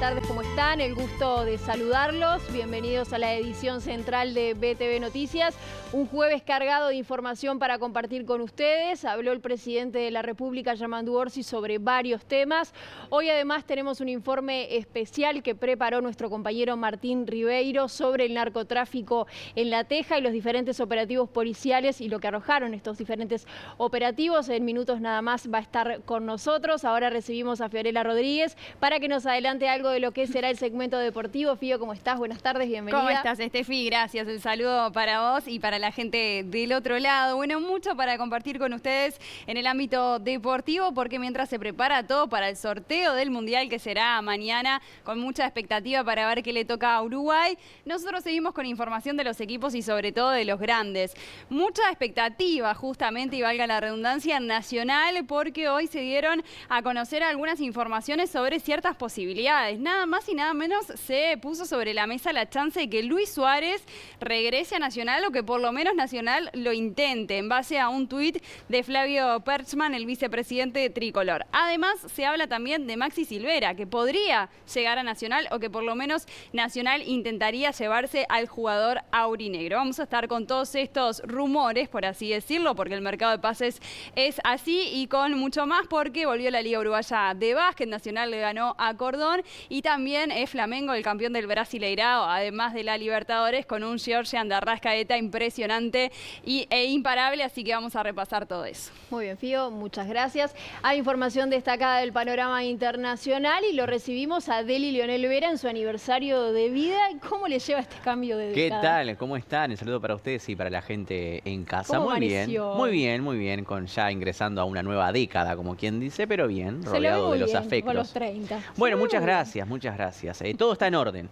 tardes, ¿cómo están? El gusto de saludarlos. Bienvenidos a la edición central de BTV Noticias. Un jueves cargado de información para compartir con ustedes. Habló el presidente de la República, Yamandu Orsi, sobre varios temas. Hoy además tenemos un informe especial que preparó nuestro compañero Martín Ribeiro sobre el narcotráfico en La Teja y los diferentes operativos policiales y lo que arrojaron estos diferentes operativos. En minutos nada más va a estar con nosotros. Ahora recibimos a Fiorella Rodríguez para que nos adelante algo de lo que será el segmento deportivo. Fío, ¿cómo estás? Buenas tardes, bienvenida. ¿Cómo estás, Estefi? Gracias. El saludo para vos y para la gente del otro lado. Bueno, mucho para compartir con ustedes en el ámbito deportivo, porque mientras se prepara todo para el sorteo del Mundial que será mañana, con mucha expectativa para ver qué le toca a Uruguay, nosotros seguimos con información de los equipos y sobre todo de los grandes. Mucha expectativa, justamente, y valga la redundancia, nacional, porque hoy se dieron a conocer algunas informaciones sobre ciertas posibilidades. Nada más y nada menos se puso sobre la mesa la chance de que Luis Suárez regrese a Nacional, o que por lo menos Nacional lo intente, en base a un tuit de Flavio Perchman, el vicepresidente tricolor. Además, se habla también de Maxi Silvera, que podría llegar a Nacional, o que por lo menos Nacional intentaría llevarse al jugador aurinegro. Vamos a estar con todos estos rumores, por así decirlo, porque el mercado de pases es así, y con mucho más, porque volvió la Liga Uruguaya de Básquet. Nacional le ganó a Cordón, y también es Flamengo el campeón del Brasileirao, además de la Libertadores, con un Georgian de Arrascaeta impresionante e imparable, así que vamos a repasar todo eso. Muy bien, Fío, muchas gracias. Hay información destacada del panorama internacional y lo recibimos a Deli Leonel Vera en su aniversario de vida. ¿Cómo le lleva este cambio de década? ¿Qué tal? ¿Cómo están? El saludo para ustedes y para la gente en casa. ¿Cómo Muy bien, amaneció? muy bien, con ya ingresando a una nueva década, como quien dice, pero bien, Se lo ve rodeado muy de los bien, afectos. con los 30. Bueno, Se lo ve muchas muy bien. gracias, muchas gracias. Todo está en orden.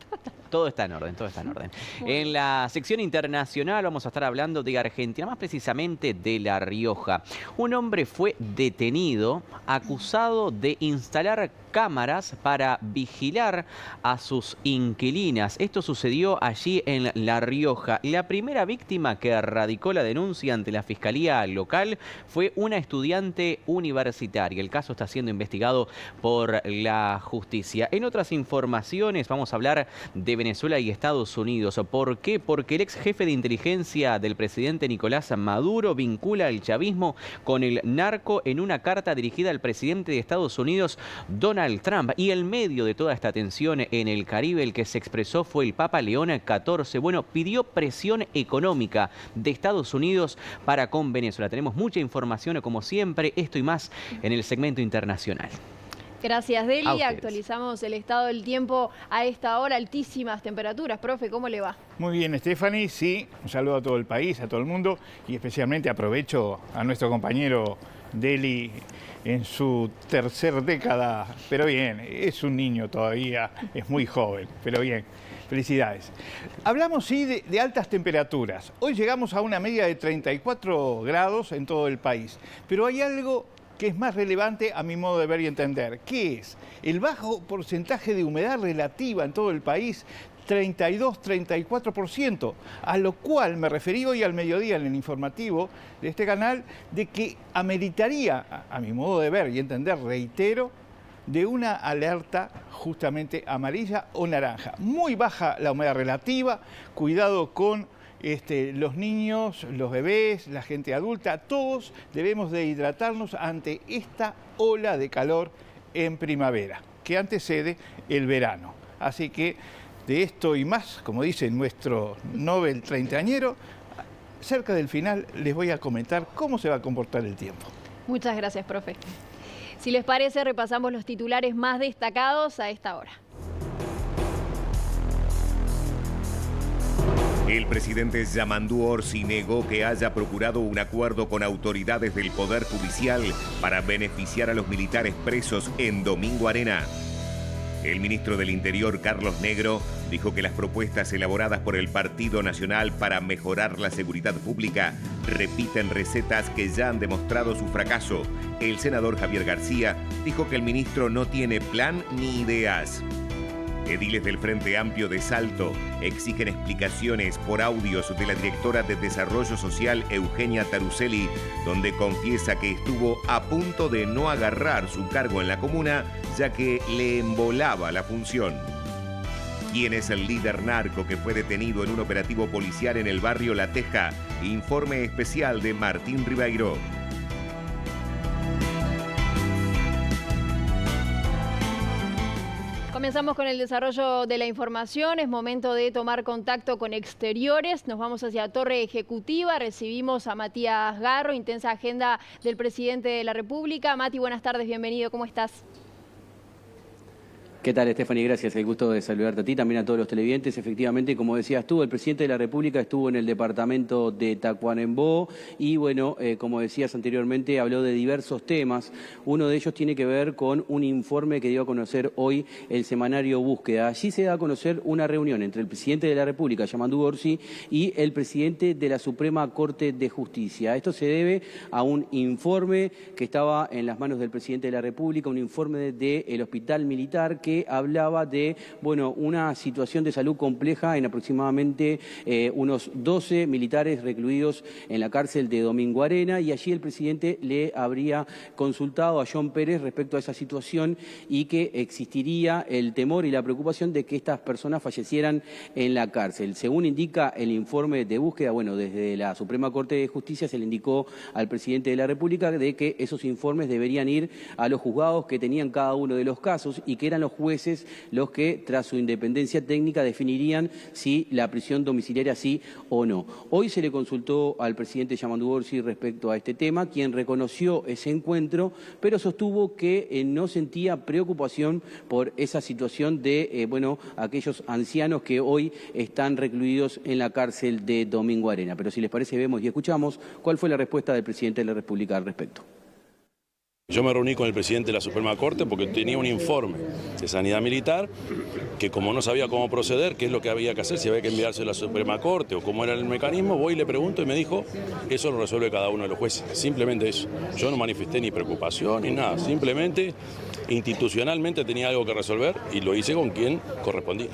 Todo está en orden, todo está en orden. En la sección internacional vamos a estar hablando de Argentina, más precisamente de La Rioja. Un hombre fue detenido, acusado de instalar cámaras para vigilar a sus inquilinas. Esto sucedió allí en La Rioja. La primera víctima que radicó la denuncia ante la Fiscalía local fue una estudiante universitaria. El caso está siendo investigado por la justicia. En otras informaciones vamos a hablar de Venezuela y Estados Unidos. ¿Por qué? Porque el ex jefe de inteligencia del presidente Nicolás Maduro vincula el chavismo con el narco en una carta dirigida al presidente de Estados Unidos, Donald Trump. Y en medio de toda esta tensión en el Caribe, el que se expresó fue el Papa León XIV. Bueno, pidió presión económica de Estados Unidos para con Venezuela. Tenemos mucha información, como siempre, esto y más en el segmento internacional. Gracias, Deli. Actualizamos el estado del tiempo a esta hora. Altísimas temperaturas. Profe, ¿cómo le va? Muy bien, Stephanie. Sí, un saludo a todo el país, a todo el mundo, y especialmente aprovecho a nuestro compañero Deli en su tercer década, pero bien, es un niño todavía, es muy joven, pero bien, felicidades. Hablamos, sí, de altas temperaturas. Hoy llegamos a una media de 34 grados en todo el país, pero hay algo que es más relevante a mi modo de ver y entender. ¿Qué es? El bajo porcentaje de humedad relativa en todo el país, 32-34%, a lo cual me referí hoy al mediodía en el informativo de este canal, de que ameritaría, a mi modo de ver y entender, reitero, de una alerta justamente amarilla o naranja. Muy baja la humedad relativa, cuidado con los niños, los bebés, la gente adulta, todos debemos de hidratarnos ante esta ola de calor en primavera, que antecede el verano. Así que de esto y más, como dice nuestro Nobel treintañero, cerca del final les voy a comentar cómo se va a comportar el tiempo. Muchas gracias, profe. Si les parece, repasamos los titulares más destacados a esta hora. El presidente Yamandu Orsi negó que haya procurado un acuerdo con autoridades del Poder Judicial para beneficiar a los militares presos en Domingo Arena. El ministro del Interior, Carlos Negro, dijo que las propuestas elaboradas por el Partido Nacional para mejorar la seguridad pública repiten recetas que ya han demostrado su fracaso. El senador Javier García dijo que el ministro no tiene plan ni ideas. Ediles del Frente Amplio de Salto exigen explicaciones por audios de la directora de Desarrollo Social, Eugenia Taruselli, donde confiesa que estuvo a punto de no agarrar su cargo en la comuna, ya que le embolaba la función. ¿Quién es el líder narco que fue detenido en un operativo policial en el barrio La Teja? Informe especial de Martín Ribeiro. Comenzamos con el desarrollo de la información. Es momento de tomar contacto con exteriores. Nos vamos hacia Torre Ejecutiva. Recibimos a Matías Garro, intensa agenda del presidente de la República. Mati, buenas tardes, bienvenido. ¿Cómo estás? ¿Qué tal, Stephanie? Gracias. El gusto de saludarte a ti, también a todos los televidentes. Efectivamente, como decías tú, el presidente de la República estuvo en el departamento de Tacuarembó y, bueno, como decías anteriormente, habló de diversos temas. Uno de ellos tiene que ver con un informe que dio a conocer hoy el semanario Búsqueda. Allí se da a conocer una reunión entre el presidente de la República, Yamandu Orsi, y el presidente de la Suprema Corte de Justicia. Esto se debe a un informe que estaba en las manos del presidente de la República, un informe del Hospital Militar que hablaba de, bueno, una situación de salud compleja en aproximadamente unos 12 militares recluidos en la cárcel de Domingo Arena, y allí el presidente le habría consultado a John Pérez respecto a esa situación y que existiría el temor y la preocupación de que estas personas fallecieran en la cárcel. Según indica el informe de Búsqueda, bueno, desde la Suprema Corte de Justicia se le indicó al presidente de la República de que esos informes deberían ir a los juzgados que tenían cada uno de los casos y que eran los jueces los que, tras su independencia técnica, definirían si la prisión domiciliaria sí o no. Hoy se le consultó al presidente Yamandu Orsi respecto a este tema, quien reconoció ese encuentro, pero sostuvo que no sentía preocupación por esa situación de, bueno, aquellos ancianos que hoy están recluidos en la cárcel de Domingo Arena. Pero si les parece, vemos y escuchamos cuál fue la respuesta del presidente de la República al respecto. Yo me reuní con el presidente de la Suprema Corte porque tenía un informe de Sanidad Militar que, como no sabía cómo proceder, qué es lo que había que hacer, si había que enviarse a la Suprema Corte o cómo era el mecanismo, voy y le pregunto y me dijo, eso lo resuelve cada uno de los jueces, simplemente eso. Yo no manifesté ni preocupación ni nada, simplemente institucionalmente tenía algo que resolver y lo hice con quien correspondía.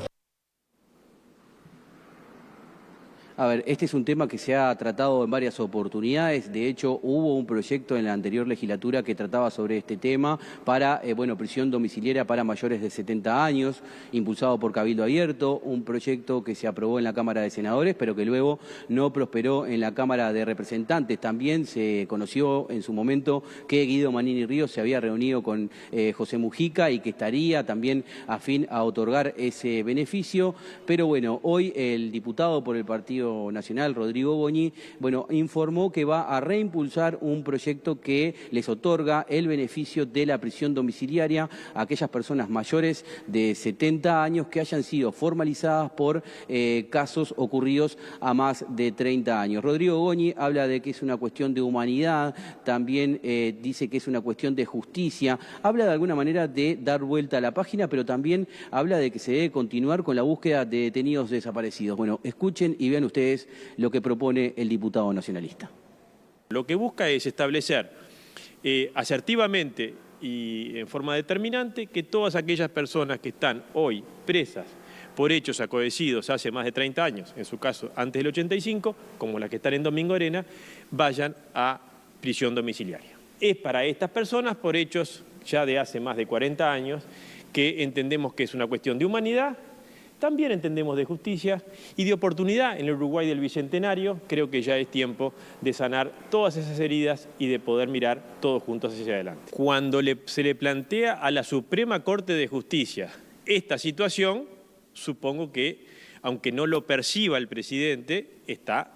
A ver, este es un tema que se ha tratado en varias oportunidades. De hecho, hubo un proyecto en la anterior legislatura que trataba sobre este tema para, bueno, prisión domiciliaria para mayores de 70 años, impulsado por Cabildo Abierto, un proyecto que se aprobó en la Cámara de Senadores, pero que luego no prosperó en la Cámara de Representantes. También se conoció en su momento que Guido Manini Ríos se había reunido con José Mujica y que estaría también afín a otorgar ese beneficio. Pero bueno, hoy el diputado por el Partido Nacional, Rodrigo Goñi, bueno, informó que va a reimpulsar un proyecto que les otorga el beneficio de la prisión domiciliaria a aquellas personas mayores de 70 años que hayan sido formalizadas por casos ocurridos a más de 30 años. Rodrigo Goñi habla de que es una cuestión de humanidad, también dice que es una cuestión de justicia, habla de alguna manera de dar vuelta a la página, pero también habla de que se debe continuar con la búsqueda de detenidos desaparecidos. Bueno, escuchen y vean ustedes lo que propone el diputado nacionalista. Lo que busca es establecer asertivamente y en forma determinante que todas aquellas personas que están hoy presas por hechos acontecidos hace más de 30 años, en su caso antes del 85, como las que están en Domingo Arena, vayan a prisión domiciliaria. Es para estas personas por hechos ya de hace más de 40 años que entendemos que es una cuestión de humanidad. También entendemos de justicia y de oportunidad. En el Uruguay del Bicentenario creo que ya es tiempo de sanar todas esas heridas y de poder mirar todos juntos hacia adelante. Cuando se le plantea a la Suprema Corte de Justicia esta situación, supongo que, aunque no lo perciba el presidente, está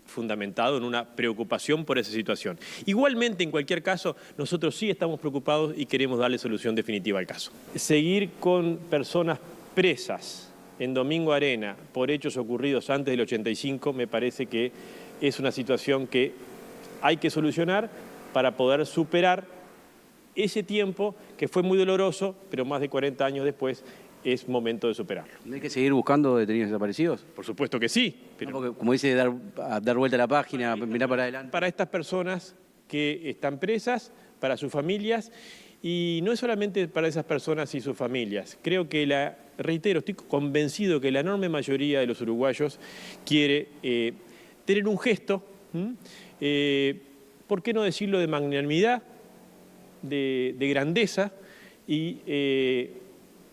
fundamentado en una preocupación por esa situación. Igualmente, en cualquier caso, nosotros sí estamos preocupados y queremos darle solución definitiva al caso. Seguir con personas presas en Domingo Arena por hechos ocurridos antes del 85 me parece que es una situación que hay que solucionar para poder superar ese tiempo que fue muy doloroso, pero más de 40 años después es momento de superarlo. ¿No hay que seguir buscando detenidos desaparecidos? Por supuesto que sí. Pero no, porque, como dice, dar vuelta a la página, mirar para adelante. Para estas personas que están presas, para sus familias, y no es solamente para esas personas y sus familias. Creo que reitero, estoy convencido que la enorme mayoría de los uruguayos quiere tener un gesto, ¿por qué no decirlo?, de magnanimidad, de grandeza, y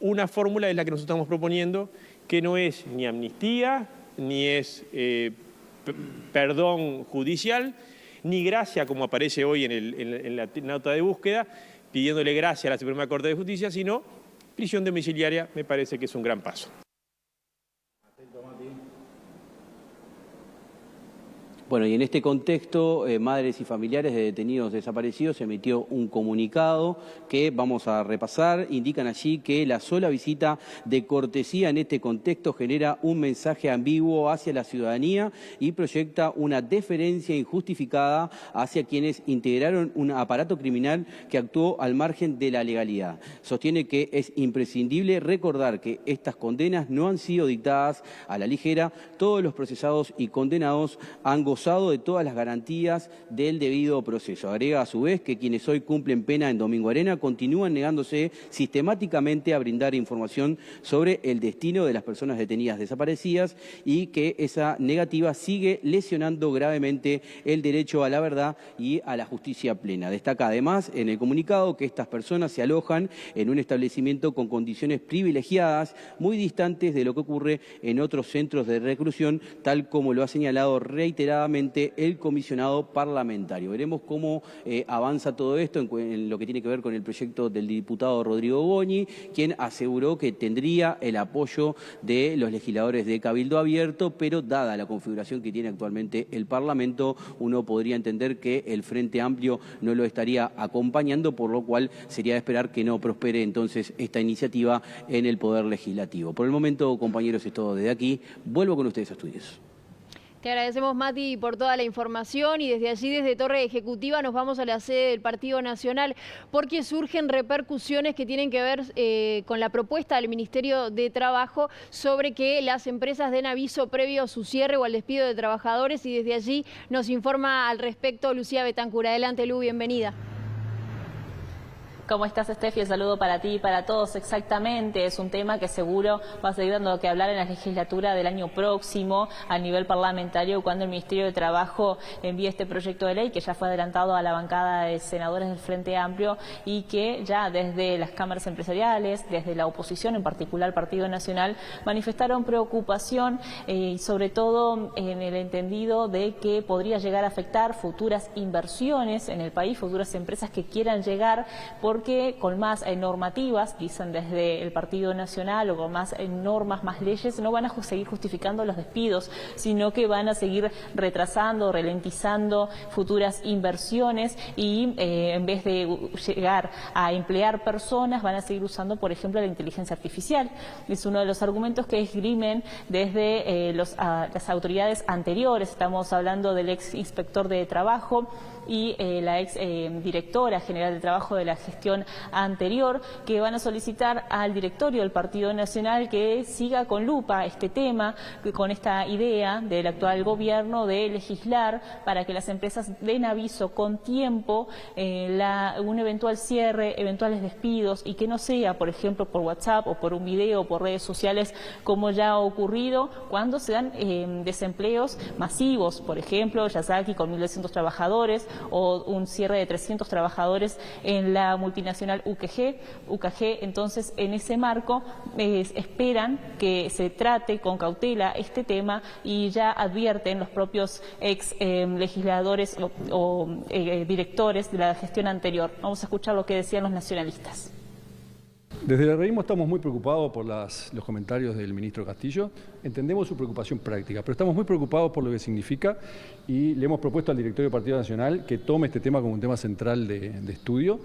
una fórmula es la que nosotros estamos proponiendo, que no es ni amnistía, ni es perdón judicial, ni gracia, como aparece hoy en la nota de búsqueda, pidiéndole gracia a la Suprema Corte de Justicia, sino prisión domiciliaria. Me parece que es un gran paso. Bueno, y en este contexto, madres y familiares de detenidos desaparecidos emitió un comunicado que vamos a repasar. Indican allí que la sola visita de cortesía en este contexto genera un mensaje ambiguo hacia la ciudadanía y proyecta una deferencia injustificada hacia quienes integraron un aparato criminal que actuó al margen de la legalidad. Sostiene que es imprescindible recordar que estas condenas no han sido dictadas a la ligera. Todos los procesados y condenados han gozado de todas las garantías del debido proceso. Agrega a su vez que quienes hoy cumplen pena en Domingo Arena continúan negándose sistemáticamente a brindar información sobre el destino de las personas detenidas desaparecidas y que esa negativa sigue lesionando gravemente el derecho a la verdad y a la justicia plena. Destaca además en el comunicado que estas personas se alojan en un establecimiento con condiciones privilegiadas, muy distantes de lo que ocurre en otros centros de reclusión, tal como lo ha señalado reiteradamente el comisionado parlamentario. Veremos cómo avanza todo esto en lo que tiene que ver con el proyecto del diputado Rodrigo Goñi, quien aseguró que tendría el apoyo de los legisladores de Cabildo Abierto, pero dada la configuración que tiene actualmente el Parlamento, uno podría entender que el Frente Amplio no lo estaría acompañando, por lo cual sería de esperar que no prospere entonces esta iniciativa en el Poder Legislativo. Por el momento, compañeros, es todo desde aquí. Vuelvo con ustedes a estudios. Te agradecemos, Mati, por toda la información, y desde allí, desde Torre Ejecutiva, nos vamos a la sede del Partido Nacional porque surgen repercusiones que tienen que ver con la propuesta del Ministerio de Trabajo sobre que las empresas den aviso previo a su cierre o al despido de trabajadores, y desde allí nos informa al respecto Lucía Betancur. Adelante, Lu, bienvenida. ¿Cómo estás, Estefi? El saludo para ti y para todos. Exactamente, es un tema que seguro va a seguir dando que hablar en la legislatura del año próximo a nivel parlamentario, cuando el Ministerio de Trabajo envíe este proyecto de ley que ya fue adelantado a la bancada de senadores del Frente Amplio y que ya desde las cámaras empresariales, desde la oposición, en particular el Partido Nacional, manifestaron preocupación y sobre todo en el entendido de que podría llegar a afectar futuras inversiones en el país, futuras empresas que quieran llegar, porque con más normativas, dicen desde el Partido Nacional, o con más normas, más leyes, no van a seguir justificando los despidos, sino que van a seguir retrasando, ralentizando futuras inversiones y en vez de llegar a emplear personas, van a seguir usando, por ejemplo, la inteligencia artificial. Es uno de los argumentos que esgrimen desde las autoridades anteriores. Estamos hablando del ex inspector de trabajo y la ex directora general de trabajo de la gestión anterior, que van a solicitar al directorio del Partido Nacional que siga con lupa este tema, con esta idea del actual gobierno de legislar para que las empresas den aviso con tiempo un eventual cierre, eventuales despidos, y que no sea, por ejemplo, por WhatsApp o por un video o por redes sociales, como ya ha ocurrido cuando se dan desempleos masivos, por ejemplo, Yazaki con 1.200 trabajadores, o un cierre de 300 trabajadores en la multinacional UKG. Entonces, en ese marco esperan que se trate con cautela este tema, y ya advierten los propios ex legisladores o directores de la gestión anterior. Vamos a escuchar lo que decían los nacionalistas. Desde el herrerismo estamos muy preocupados por los comentarios del ministro Castillo. Entendemos su preocupación práctica, pero estamos muy preocupados por lo que significa, y le hemos propuesto al directorio del Partido Nacional que tome este tema como un tema central de estudio,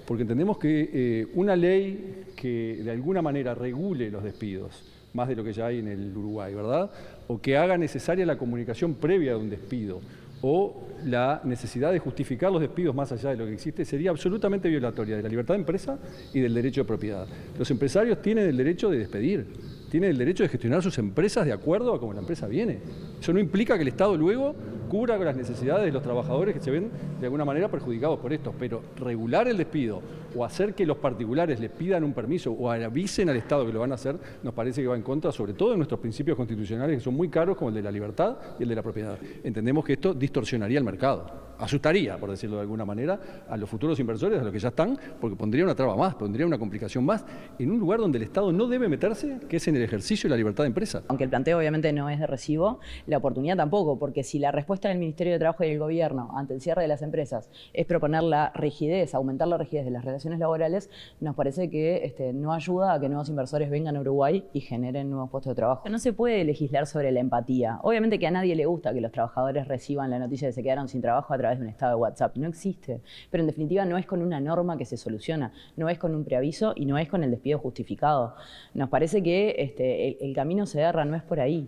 porque entendemos que una ley que de alguna manera regule los despidos, más de lo que ya hay en el Uruguay, ¿verdad?, o que haga necesaria la comunicación previa de un despido, o la necesidad de justificar los despidos más allá de lo que existe, sería absolutamente violatoria de la libertad de empresa y del derecho de propiedad. Los empresarios tienen el derecho de despedir, tienen el derecho de gestionar sus empresas de acuerdo a cómo la empresa viene. Eso no implica que el Estado luego cubra con las necesidades de los trabajadores que se ven de alguna manera perjudicados por esto, pero regular el despido o hacer que los particulares le pidan un permiso o avisen al Estado que lo van a hacer, nos parece que va en contra, sobre todo de nuestros principios constitucionales, que son muy caros, como el de la libertad y el de la propiedad. Entendemos que esto distorsionaría el mercado, asustaría, por decirlo de alguna manera, a los futuros inversores, a los que ya están, porque pondría una traba más, pondría una complicación más, en un lugar donde el Estado no debe meterse, que es en el ejercicio de la libertad de empresa. Aunque el planteo obviamente no es de recibo, la oportunidad tampoco, porque si la respuesta del Ministerio de Trabajo y del Gobierno ante el cierre de las empresas es proponer la rigidez, aumentar la rigidez de las relaciones laborales, nos parece que no ayuda a que nuevos inversores vengan a Uruguay y generen nuevos puestos de trabajo. No se puede legislar sobre la empatía. Obviamente que a nadie le gusta que los trabajadores reciban la noticia de que se quedaron sin trabajo a través de un estado de WhatsApp. No existe. Pero en definitiva no es con una norma que se soluciona, no es con un preaviso y no es con el despido justificado. Nos parece que el camino se erra, no es por ahí.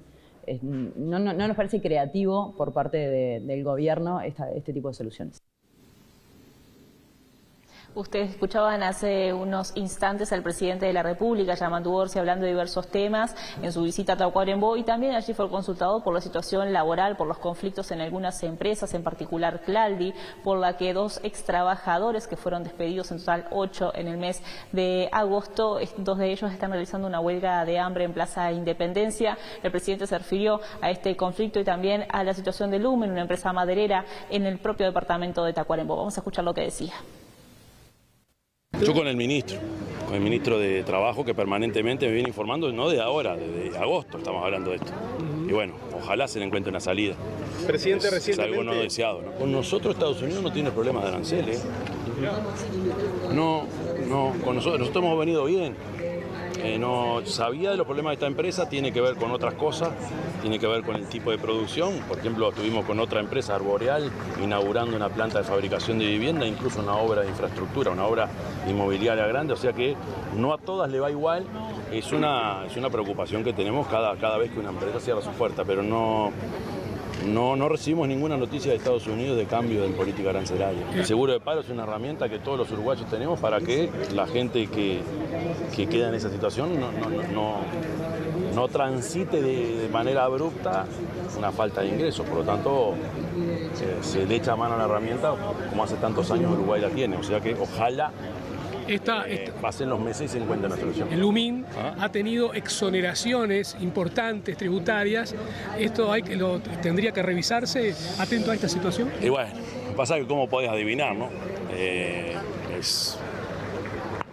No nos parece creativo por parte del gobierno este tipo de soluciones. Ustedes escuchaban hace unos instantes al presidente de la República, Yamandu Orsi, hablando de diversos temas en su visita a Tacuarembó, y también allí fue consultado por la situación laboral, por los conflictos en algunas empresas, en particular Claldi, por la que 2 extrabajadores que fueron despedidos, en total 8 en el mes de agosto, 2 de ellos están realizando una huelga de hambre en Plaza Independencia. El presidente se refirió a este conflicto y también a la situación de Lumen, una empresa maderera en el propio departamento de Tacuarembó. Vamos a escuchar lo que decía. Yo con el ministro de Trabajo, que permanentemente me viene informando, no de ahora, desde agosto estamos hablando de esto. Y bueno, ojalá se le encuentre una salida. Presidente, es algo no deseado, ¿no? Con nosotros Estados Unidos no tiene problemas de aranceles. No, con nosotros hemos venido bien. No sabía de los problemas de esta empresa, tiene que ver con otras cosas, tiene que ver con el tipo de producción. Por ejemplo, estuvimos con otra empresa, Arboreal, inaugurando una planta de fabricación de vivienda, incluso una obra de infraestructura, una obra inmobiliaria grande, o sea que no a todas le va igual. Es una preocupación que tenemos cada vez que una empresa cierra su puerta, pero no recibimos ninguna noticia de Estados Unidos de cambio en política arancelaria. El seguro de paro es una herramienta que todos los uruguayos tenemos para que la gente que queda en esa situación no transite de manera abrupta una falta de ingresos. Por lo tanto, se le echa mano a la herramienta como hace tantos años Uruguay la tiene. O sea que ojalá pasen los meses y se encuentre una solución. El Lumin ha tenido exoneraciones importantes tributarias. ¿Esto tendría que revisarse atento a esta situación? Y bueno, pasa que cómo podés adivinar, ¿no?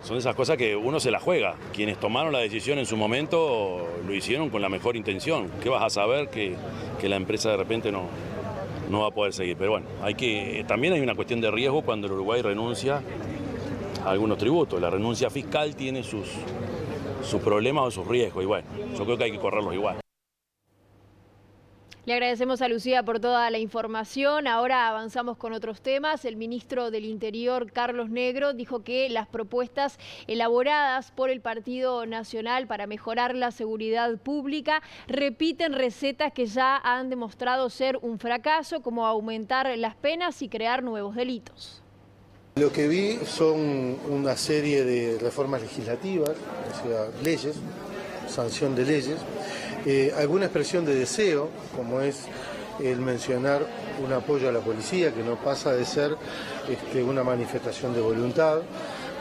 Son esas cosas que uno se la juega. Quienes tomaron la decisión en su momento lo hicieron con la mejor intención. ¿Qué vas a saber que la empresa de repente no va a poder seguir? Pero bueno, también hay una cuestión de riesgo cuando el Uruguay renuncia a algunos tributos. La renuncia fiscal tiene sus problemas o sus riesgos y bueno, yo creo que hay que correrlos igual. Le agradecemos a Lucía por toda la información. Ahora avanzamos con otros temas. El ministro del Interior, Carlos Negro, dijo que las propuestas elaboradas por el Partido Nacional para mejorar la seguridad pública repiten recetas que ya han demostrado ser un fracaso, como aumentar las penas y crear nuevos delitos. Lo que vi son una serie de reformas legislativas, o sea, leyes, sanción de leyes, alguna expresión de deseo, como es el mencionar un apoyo a la policía, que no pasa de ser una manifestación de voluntad,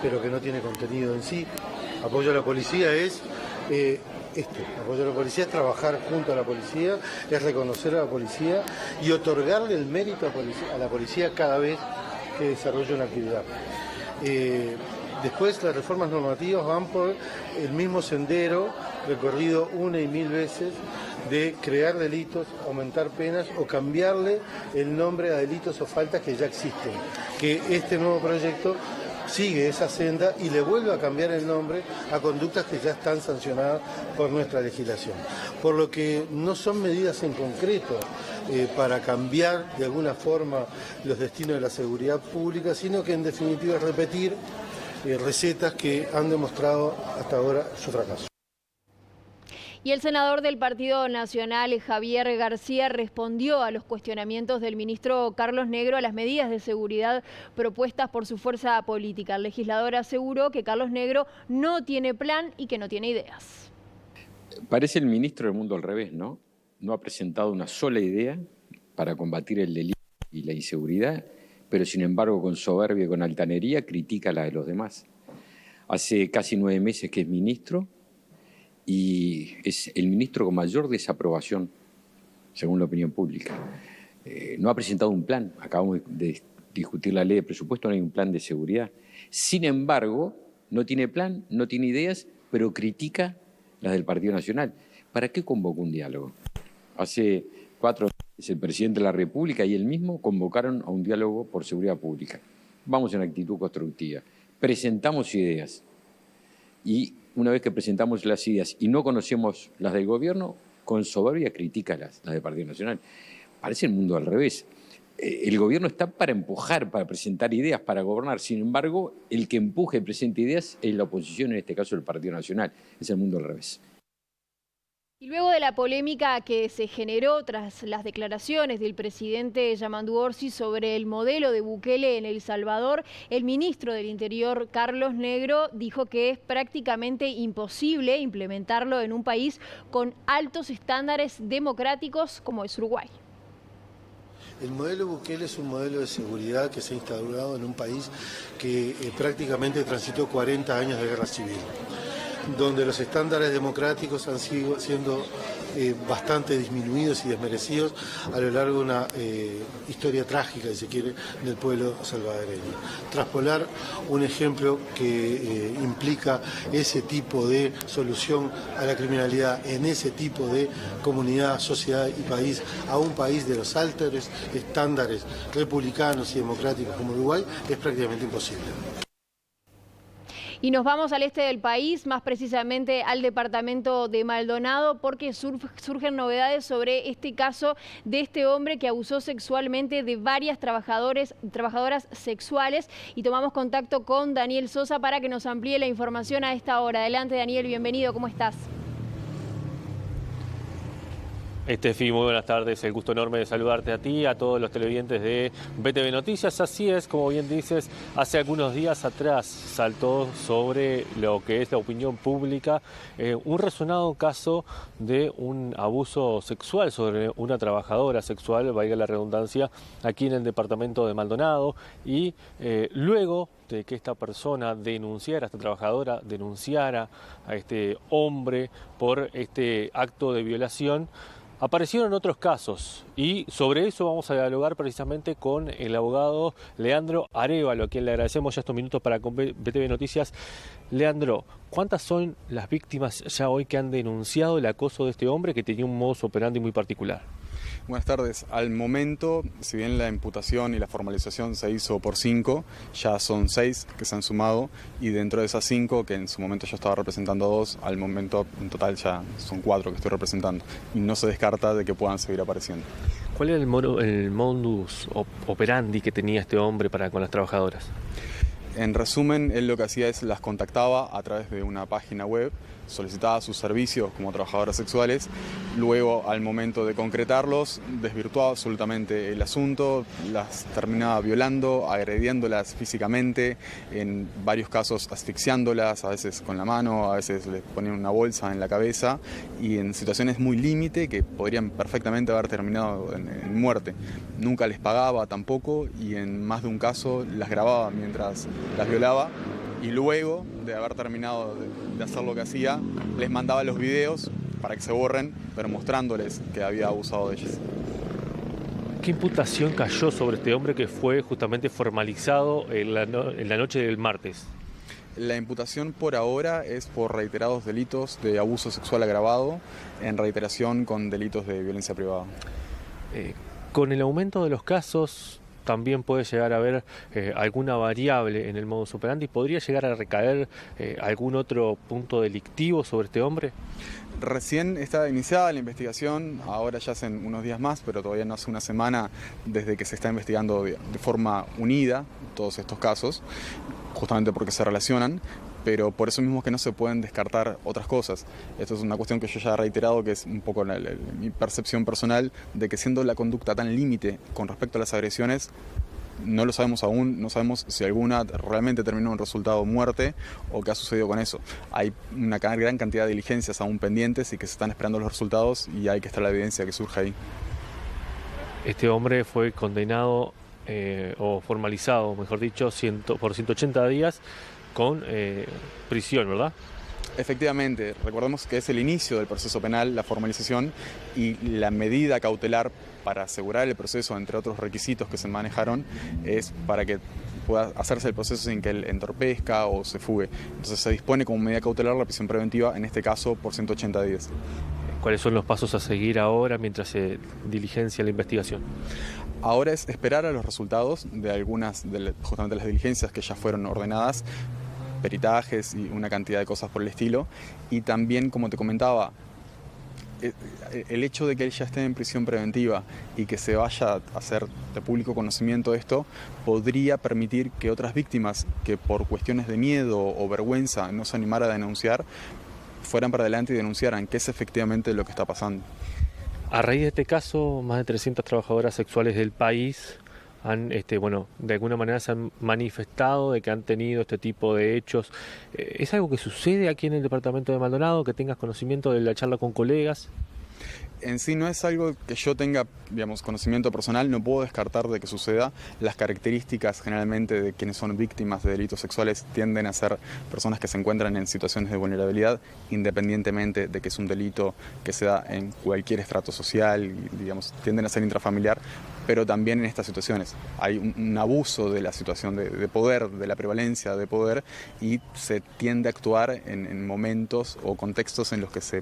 pero que no tiene contenido en sí. Apoyo a la policía es apoyo a la policía es trabajar junto a la policía, es reconocer a la policía y otorgarle el mérito a la policía cada vez que desarrolla una actividad. Después las reformas normativas van por el mismo sendero recorrido una y mil veces de crear delitos, aumentar penas o cambiarle el nombre a delitos o faltas que ya existen. Que este nuevo proyecto sigue esa senda y le vuelve a cambiar el nombre a conductas que ya están sancionadas por nuestra legislación. Por lo que no son medidas en concreto para cambiar de alguna forma los destinos de la seguridad pública, sino que en definitiva es repetir recetas que han demostrado hasta ahora su fracaso. Y el senador del Partido Nacional, Javier García, respondió a los cuestionamientos del ministro Carlos Negro a las medidas de seguridad propuestas por su fuerza política. El legislador aseguró que Carlos Negro no tiene plan y que no tiene ideas. Parece el ministro del mundo al revés, ¿no? No ha presentado una sola idea para combatir el delito y la inseguridad pero sin embargo con soberbia y con altanería critica la de los demás. Hace casi 9 meses que es ministro y es el ministro con mayor desaprobación, según la opinión pública. No ha presentado un plan, acabamos de discutir la ley de presupuesto, no hay un plan de seguridad. Sin embargo, no tiene plan, no tiene ideas, pero critica las del Partido Nacional. ¿Para qué convocó un diálogo? Hace 4 meses el presidente de la República y él mismo convocaron a un diálogo por seguridad pública. Vamos en actitud constructiva. Presentamos ideas. Y una vez que presentamos las ideas y no conocemos las del gobierno, con soberbia critica las del Partido Nacional. Parece el mundo al revés. El gobierno está para empujar, para presentar ideas, para gobernar. Sin embargo, el que empuje y presente ideas es la oposición, en este caso el Partido Nacional. Es el mundo al revés. Y luego de la polémica que se generó tras las declaraciones del presidente Yamandu Orsi sobre el modelo de Bukele en El Salvador, el ministro del Interior, Carlos Negro, dijo que es prácticamente imposible implementarlo en un país con altos estándares democráticos como es Uruguay. El modelo Bukele es un modelo de seguridad que se ha instaurado en un país que prácticamente transitó 40 años de guerra civil, donde los estándares democráticos han siendo bastante disminuidos y desmerecidos a lo largo de una historia trágica, si se quiere, del pueblo salvadoreño. Traspolar un ejemplo que implica ese tipo de solución a la criminalidad en ese tipo de comunidad, sociedad y país, a un país de los altos estándares republicanos y democráticos como Uruguay, es prácticamente imposible. Y nos vamos al este del país, más precisamente al departamento de Maldonado, porque surgen novedades sobre este caso de este hombre que abusó sexualmente de varias trabajadoras sexuales. Y tomamos contacto con Daniel Sosa para que nos amplíe la información a esta hora. Adelante, Daniel, bienvenido, ¿cómo estás? Estefi, muy buenas tardes, el gusto enorme de saludarte a ti, a todos los televidentes de BTV Noticias. Así es, como bien dices, hace algunos días atrás saltó sobre lo que es la opinión pública un resonado caso de un abuso sexual sobre una trabajadora sexual, valga la redundancia, aquí en el departamento de Maldonado. Y luego de que esta persona denunciara, esta trabajadora denunciara a este hombre por este acto de violación, aparecieron otros casos y sobre eso vamos a dialogar precisamente con el abogado Leandro Arévalo, a quien le agradecemos ya estos minutos para con BTV Noticias. Leandro, ¿cuántas son las víctimas ya hoy que han denunciado el acoso de este hombre que tenía un modus operandi muy particular? Buenas tardes. Al momento, si bien la imputación y la formalización se hizo por 5, ya son 6 que se han sumado, y dentro de esas 5, que en su momento yo estaba representando a 2, al momento en total ya son 4 que estoy representando, y no se descarta de que puedan seguir apareciendo. ¿Cuál era el modus operandi que tenía este hombre para con las trabajadoras? En resumen, él lo que hacía es las contactaba a través de una página web, solicitaba sus servicios como trabajadoras sexuales, luego al momento de concretarlos desvirtuaba absolutamente el asunto, las terminaba violando, agrediéndolas físicamente, en varios casos asfixiándolas, a veces con la mano, a veces les ponían una bolsa en la cabeza, y en situaciones muy límite que podrían perfectamente haber terminado en muerte. Nunca les pagaba tampoco, y en más de un caso las grababa mientras las violaba, y luego de haber terminado de hacer lo que hacía, les mandaba los videos para que se borren, pero mostrándoles que había abusado de ellas. ¿Qué imputación cayó sobre este hombre que fue justamente formalizado en la noche del martes? La imputación por ahora es por reiterados delitos de abuso sexual agravado, en reiteración con delitos de violencia privada. Con el aumento de los casos, también puede llegar a haber alguna variable en el modus operandi. ¿Podría llegar a recaer algún otro punto delictivo sobre este hombre? Recién está iniciada la investigación, ahora ya hacen unos días más, pero todavía no hace una semana desde que se está investigando de forma unida todos estos casos, justamente porque se relacionan, pero por eso mismo es que no se pueden descartar otras cosas. Esto es una cuestión que yo ya he reiterado, que es un poco mi percepción personal, de que siendo la conducta tan límite con respecto a las agresiones, no lo sabemos aún, no sabemos si alguna realmente terminó en resultado muerte o qué ha sucedido con eso. Hay una gran cantidad de diligencias aún pendientes y que se están esperando los resultados, y hay que estar la evidencia que surge ahí. Este hombre fue condenado o formalizado, mejor dicho, por 180 días con prisión, ¿verdad? Efectivamente, recordemos que es el inicio del proceso penal, la formalización y la medida cautelar para asegurar el proceso, entre otros requisitos que se manejaron, es para que pueda hacerse el proceso sin que él entorpezca o se fugue. Entonces se dispone como medida cautelar la prisión preventiva, en este caso por 180 días. ¿Cuáles son los pasos a seguir ahora mientras se diligencia la investigación? Ahora es esperar a los resultados de algunas justamente las diligencias que ya fueron ordenadas, peritajes y una cantidad de cosas por el estilo. Y también, como te comentaba, el hecho de que él ya esté en prisión preventiva y que se vaya a hacer de público conocimiento esto, podría permitir que otras víctimas que por cuestiones de miedo o vergüenza no se animaran a denunciar, fueran para adelante y denunciaran qué es efectivamente lo que está pasando. A raíz de este caso, más de 300 trabajadoras sexuales del país han, de alguna manera se han manifestado de que han tenido este tipo de hechos. ¿Es algo que sucede aquí en el departamento de Maldonado, que tengas conocimiento de la charla con colegas? En sí no es algo que yo tenga, digamos, conocimiento personal, no puedo descartar de que suceda. Las características generalmente de quienes son víctimas de delitos sexuales tienden a ser personas que se encuentran en situaciones de vulnerabilidad, independientemente de que es un delito que se da en cualquier estrato social, y, digamos, tienden a ser intrafamiliar, pero también en estas situaciones. Hay un abuso de la situación de poder, de la prevalencia de poder, y se tiende a actuar en momentos o contextos en los que se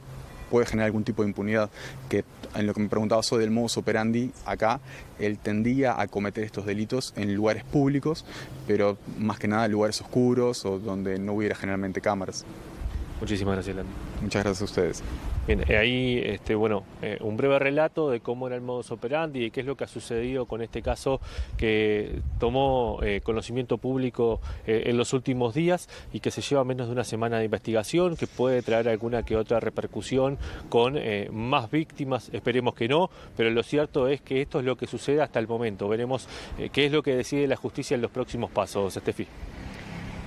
puede generar algún tipo de impunidad, que en lo que me preguntaba soy del modus operandi, acá él tendía a cometer estos delitos en lugares públicos, pero más que nada en lugares oscuros o donde no hubiera generalmente cámaras. Muchísimas gracias, Landy. Muchas gracias a ustedes. Bien, ahí un breve relato de cómo era el modus operandi y qué es lo que ha sucedido con este caso que tomó conocimiento público en los últimos días y que se lleva menos de una semana de investigación, que puede traer alguna que otra repercusión con más víctimas, esperemos que no, pero lo cierto es que esto es lo que sucede hasta el momento. Veremos qué es lo que decide la justicia en los próximos pasos, Estefi.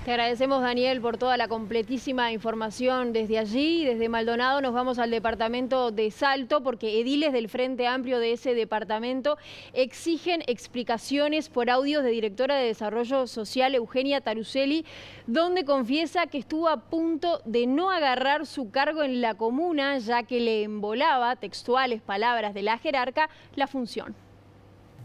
Te agradecemos, Daniel, por toda la completísima información desde allí. Desde Maldonado nos vamos al departamento de Salto porque ediles del Frente Amplio de ese departamento exigen explicaciones por audios de directora de Desarrollo Social Eugenia Taruseli, donde confiesa que estuvo a punto de no agarrar su cargo en la comuna, ya que le embolaba, textuales palabras de la jerarca, la función.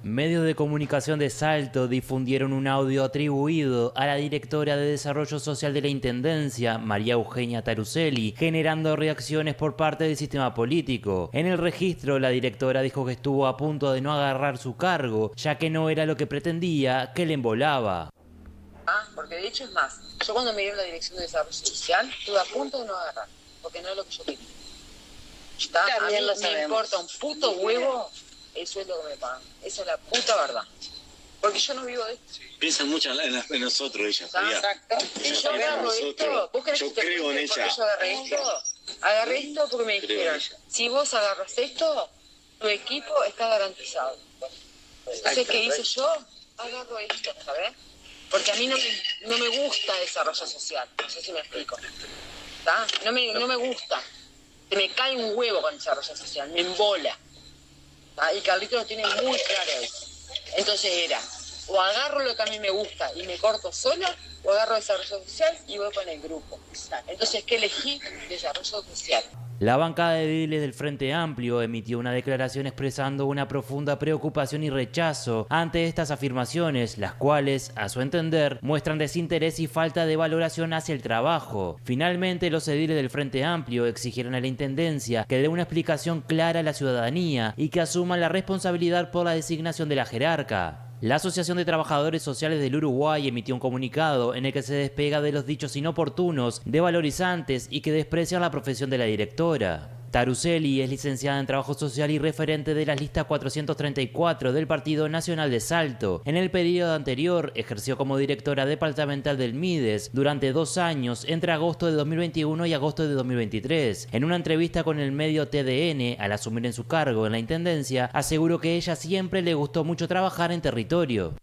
Medios de comunicación de Salto difundieron un audio atribuido a la directora de Desarrollo Social de la Intendencia, María Eugenia Taruseli, generando reacciones por parte del sistema político. En el registro, la directora dijo que estuvo a punto de no agarrar su cargo, ya que no era lo que pretendía, que le embolaba. Porque de hecho es más, yo cuando me dieron la dirección de Desarrollo Social, estuve a punto de no agarrar, porque no es lo que yo quería. A mí me importa un puto huevo el sueldo que me pagan. Esa es la puta verdad. Porque yo no vivo de esto. Piensan mucho en nosotros, ella. Exacto. Si yo agarro esto, ¿vos crees yo que creo en ella. Yo agarré esto porque me dijeron, si vos agarras esto, tu equipo está garantizado. Entonces, ¿qué hice yo? Agarro esto, ¿sabes? Porque a mí no me gusta desarrollo social. No sé si me explico. ¿Está? No me gusta. Se me cae un huevo con desarrollo social. Me embola. Y Carlito lo tiene muy claro eso. Entonces era, o agarro lo que a mí me gusta y me corto sola, o agarro desarrollo social y voy con el grupo. Entonces, ¿qué elegí? Desarrollo social. La bancada de ediles del Frente Amplio emitió una declaración expresando una profunda preocupación y rechazo ante estas afirmaciones, las cuales, a su entender, muestran desinterés y falta de valoración hacia el trabajo. Finalmente, los ediles del Frente Amplio exigieron a la Intendencia que dé una explicación clara a la ciudadanía y que asuman la responsabilidad por la designación de la jerarca. La Asociación de Trabajadores Sociales del Uruguay emitió un comunicado en el que se despega de los dichos inoportunos, devalorizantes y que desprecian la profesión de la directora. Taruseli es licenciada en Trabajo Social y referente de la lista 434 del Partido Nacional de Salto. En el periodo anterior ejerció como directora departamental del MIDES durante 2 años, entre agosto de 2021 y agosto de 2023. En una entrevista con el medio TDN, al asumir en su cargo en la Intendencia, aseguró que ella siempre le gustó mucho trabajar en territorio.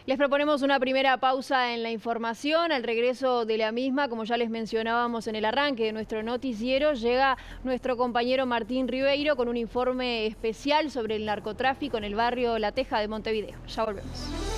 Les proponemos una primera pausa en la información. Al regreso de la misma, como ya les mencionábamos en el arranque de nuestro noticiero, llega nuestro compañero Martín Ribeiro con un informe especial sobre el narcotráfico en el barrio La Teja de Montevideo. Ya volvemos.